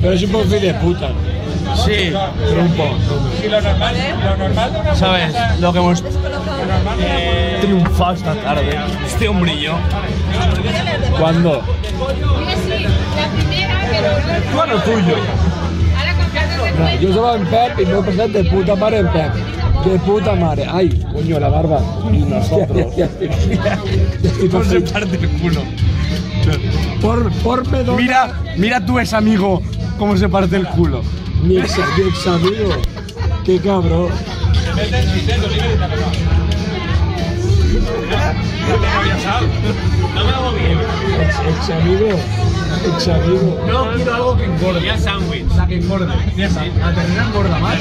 Pero es un poco de puta. Sí, un poco. Y lo normal de una ¿Sabes? Lo que hemos triunfado esta tarde. Este hombrillo. ¿Cuándo? Sí, la primera, pero... Tú a lo tuyo. Ahora comprarte No, yo estaba en Pep y me he pasado de puta madre en Pep. De puta madre. Ay, coño, la barba. Y nosotros. No se parte el culo. Por medón. Mira tú ese amigo cómo se parte el culo. Mi ex amigo. Qué cabrón. No me hago bien. Ex amigo. No, quiero algo que engorde. Ya sándwich. La que engorde. Ya sí. La ternera engorda más.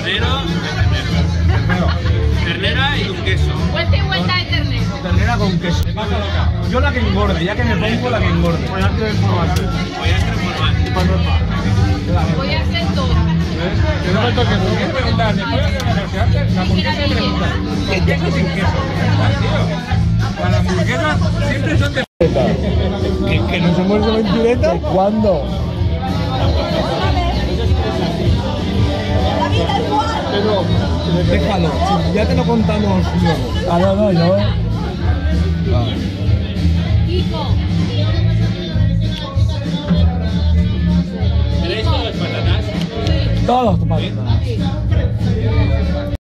Ternera y un queso. Vuelta y vuelta de ternero. Ternera con queso. Yo la que engorde, ya que me pongo la que engorde. Voy a transformar. Voy a hacer todo. Que no me toques. ¿Qué preguntas? Después de la hamburguesa, la hamburguesa pregunta. ¿Qué queso sin queso? Para la hamburguesa siempre son de... Que nos hemos de mentireta. ¿Cuándo? Pero déjalo, ya te lo contamos luego. Ah, no, yo. Kiko. ¿Queréis todas las patatas? Todos, compadre.